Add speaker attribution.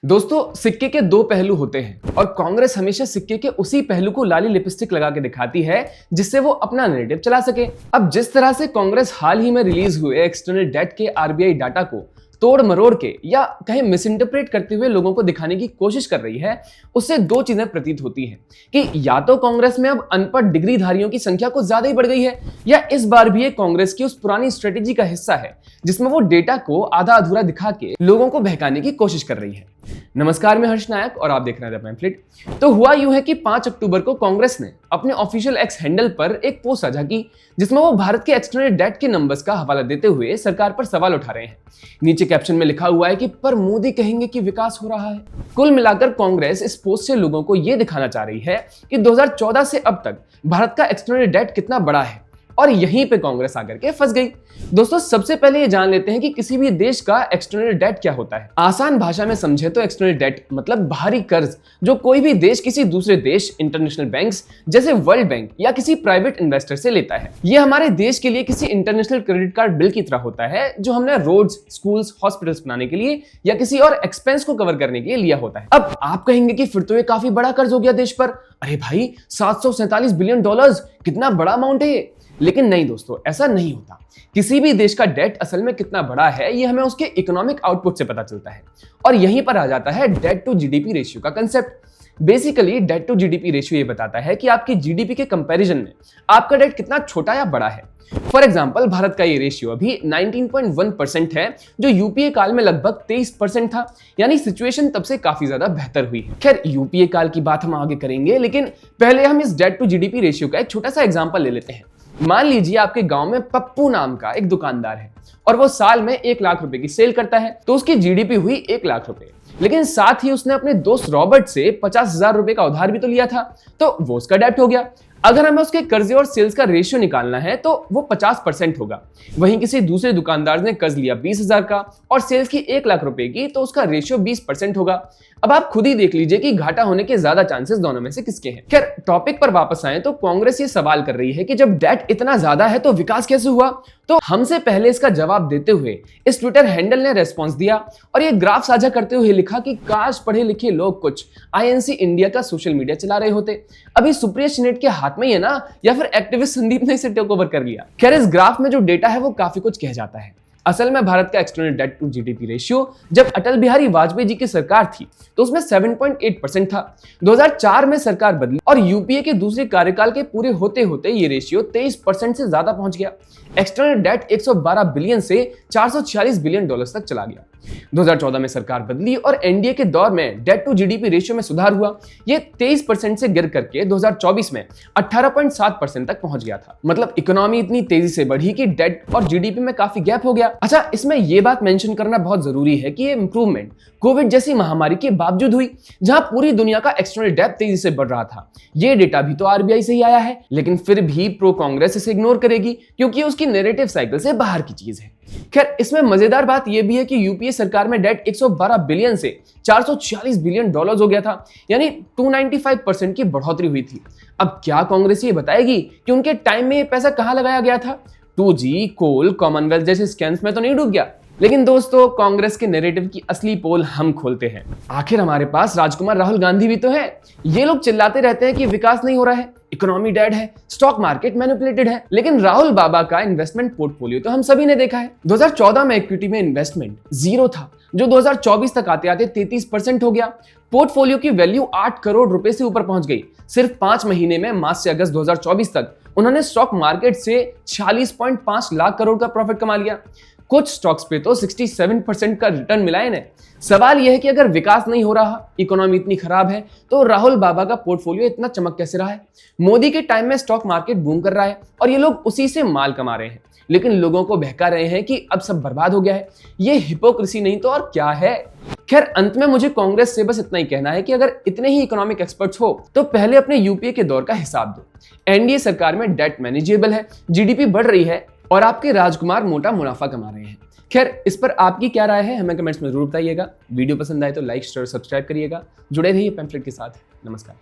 Speaker 1: दोस्तों, सिक्के के दो पहलू होते हैं और कांग्रेस हमेशा सिक्के के उसी पहलू को लाली लिपस्टिक लगा के दिखाती है जिससे वो अपना नैरेटिव चला सके। अब जिस तरह से कांग्रेस हाल ही में रिलीज हुए एक्सटर्नल डेट के आरबीआई डाटा को तोड़ मरोड़ के या कहीं मिस इंटरप्रेट करते हुए लोगों को दिखाने की कोशिश कर रही है, उससे दो चीजें प्रतीत होती हैं कि या तो कांग्रेस में अब अनपढ़ डिग्रीधारियों की संख्या कुछ ज्यादा ही बढ़ गई है, या इस बार भी ये कांग्रेस की उस पुरानी स्ट्रेटेजी का हिस्सा है जिसमें वो डेटा को आधा अधूरा दिखा के लोगों को बहकाने की कोशिश कर रही है। नमस्कार, मैं हर्ष नायक और आप देख रहे हैं द पैम्फलेट। तो हुआ यूं है कि 5 अक्टूबर को कांग्रेस ने अपने ऑफिशियल एक्स हैंडल पर एक पोस्ट साझा की जिसमें वो भारत के एक्सटर्नल डेट के नंबर्स का हवाला देते हुए सरकार पर सवाल उठा रहे हैं। नीचे कैप्शन में लिखा हुआ है कि पर मोदी कहेंगे कि विकास हो रहा है। कुल मिलाकर कांग्रेस इस पोस्ट से लोगों को यह दिखाना चाह रही है कि 2014 से अब तक भारत का एक्सटर्नल डेट कितना बड़ा है, और यहीं पे कांग्रेस आकर के फंस गई। दोस्तों, सबसे पहले ये जान लेते हैं कि किसी भी देश का एक्सटर्नल डेट क्या होता है। आसान भाषा में समझे तो एक्सटर्नल डेट मतलब बाहरी कर्ज जो कोई भी देश किसी दूसरे देश, इंटरनेशनल बैंक्स जैसे वर्ल्ड बैंक या किसी प्राइवेट इन्वेस्टर से लेता है। ये हमारे देश के लिए किसी इंटरनेशनल क्रेडिट कार्ड बिल की तरह होता है जो हमने रोड्स, स्कूल्स, हॉस्पिटल्स बनाने के लिए या किसी और एक्सपेंस को कवर करने के लिए लिया होता है। अब आप कहेंगे कि फिर तो ये काफी बड़ा कर्ज हो गया देश पर। अरे भाई, $747 बिलियन, कितना बड़ा अमाउंट है ये। लेकिन नहीं दोस्तों, ऐसा नहीं होता। किसी भी देश का डेट असल में कितना बड़ा है ये हमें उसके इकोनॉमिक आउटपुट से पता चलता है, और यहीं पर आ जाता है डेट टू जीडीपी रेशियो का concept. Basically debt to GDP ratio ये बताता है कि आपकी जीडीपी के कंपैरिजन में आपका डेट कितना छोटा या बड़ा है। फॉर एग्जांपल, भारत का ये रेशियो अभी 19.1% है जो यूपीए काल में लगभग 23% था, यानी सिचुएशन तब से काफी ज्यादा बेहतर हुई है। खैर, यूपीए काल की बात हम आगे करेंगे, लेकिन पहले हम इस डेट टू जीडीपी रेशियो का एक छोटा सा एग्जांपल ले लेते हैं। मान लीजिए आपके गांव में पप्पू नाम का एक दुकानदार है और वो साल में 1 लाख रुपए की सेल करता है, तो उसकी जीडीपी हुई 1 लाख रुपए। लेकिन साथ ही उसने अपने दोस्त रॉबर्ट से 50,000 रुपए का उधार भी तो लिया था, तो वो उसका डेट हो गया। अगर हमें उसके कर्जे और सेल्स का रेशियो निकालना है तो वो 50% होगा। वहीं किसी दूसरे दुकानदार ने कर्ज लिया 20,000 का और सेल्स की 1 लाख रुपए की, तो उसका रेशियो 20% होगा। अब आप खुद ही देख लीजिए कि घाटा होने के ज्यादा चांसेस दोनों में से किसके हैं। खैर, टॉपिक पर वापस आए तो कांग्रेस ये सवाल कर रही है कि जब डेट इतना ज्यादा है तो विकास कैसे हुआ। तो हमसे पहले इसका जवाब देते हुए इस ट्विटर हैंडल ने रेस्पॉन्स दिया और ये ग्राफ साझा करते हुए लिखा कि काश पढ़े लिखे लोग कुछ आईएनसी इंडिया का सोशल मीडिया चला रहे होते। अभी सुप्रिया सिनेट के हाथ में ही है ना, या फिर एक्टिविस्ट संदीप ने इसे टेक ओवर कर लिया। खैर, इस ग्राफ में जो डेटा है वो काफी कुछ कह जाता है। असल में भारत का external debt to GDP ratio जब अटल बिहारी वाजपेयी जी की सरकार थी तो उसमें 7.8% था। 2004 में सरकार बदली और यूपीए के दूसरे कार्यकाल के पूरे होते होते ये रेशियो 23% से ज्यादा पहुंच गया। एक्सटर्नल डेट 112 बिलियन से $446 बिलियन तक चला गया। 2014 में सरकार बदली और एनडीए के दौर में डेट टू जीडीपी रेशियो में सुधार हुआ। ये 23% से गिर करके 2024 में 18.7% तक पहुंच गया था। मतलब इकोनॉमी इतनी तेजी से बढ़ी कि डेट और जीडीपी में काफी गैप हो गया। अच्छा, इसमें यह बात मेंशन करना बहुत जरूरी है कि ये इंप्रूवमेंट कोविड जैसी महामारी के बावजूद हुई, जहां पूरी दुनिया का एक्सटर्नल डेट तेजी से बढ़ रहा था। ये डेटा भी तो आरबीआई से ही आया है, लेकिन फिर भी प्रो कांग्रेस इसे इग्नोर करेगी क्योंकि उसकी नैरेटिव साइकिल से बाहर की चीज है। खैर, इसमें मजेदार बात यह भी है कि यूपीए सरकार में डेट 112 बिलियन से $446 बिलियन हो गया था, यानी 295% की बढ़ोतरी हुई थी। अब क्या कांग्रेस ये बताएगी कि उनके टाइम में ये पैसा कहां लगाया गया था? 2G, कोल, कॉमनवेल्थ जैसे स्कैम्स में तो नहीं डूब गया? लेकिन दोस्तों, कांग्रेस के नैरेटिव की असली पोल हम खोलते हैं। आखिर हमारे पास राजकुमार राहुल गांधी भी तो है। ये लोग चिल्लाते रहते हैं कि विकास नहीं हो रहा है, इकोनॉमी डेड है, स्टॉक मार्केट मैनिपुलेटेड है, लेकिन राहुल बाबा का इन्वेस्टमेंट पोर्टफोलियो तो हम सभी ने देखा है। 2014 में इक्विटी में इन्वेस्टमेंट 0 था, जो 2024 तक आते आते 33% हो गया। पोर्टफोलियो की वैल्यू 8 करोड़ रुपए से ऊपर पहुंच गई। सिर्फ 5 महीने में मार्च से अगस्त 2024 तक उन्होंने स्टॉक मार्केट से 46.5 लाख करोड़ का प्रॉफिट कमा लिया। कुछ स्टॉक्स पे तो 67% का रिटर्न मिला है इन्हें। सवाल यह है कि अगर विकास नहीं हो रहा, इकोनॉमी इतनी खराब है, तो राहुल बाबा का पोर्टफोलियो इतना चमक कैसे रहा है? मोदी के टाइम में स्टॉक मार्केट बूम कर रहा है और ये लोग उसी से माल कमा रहे हैं, लेकिन लोगों को बहका रहे हैं कि अब सब बर्बाद हो गया है। ये हिपोक्रेसी नहीं तो और क्या है? खैर, अंत में मुझे कांग्रेस से बस इतना ही कहना है कि अगर इतने ही इकोनॉमिक एक्सपर्ट्स हो तो पहले अपने यूपीए के दौर का हिसाब दो। एनडीए सरकार में डेट मैनेजेबल है, जीडीपी बढ़ रही है और आपके राजकुमार मोटा मुनाफा कमा रहे हैं। खैर, इस पर आपकी क्या राय है हमें कमेंट्स में जरूर बताइएगा। वीडियो पसंद आए तो लाइक, शेयर, सब्सक्राइब करिएगा। जुड़े रहिए पैम्फलेट के साथ। नमस्कार।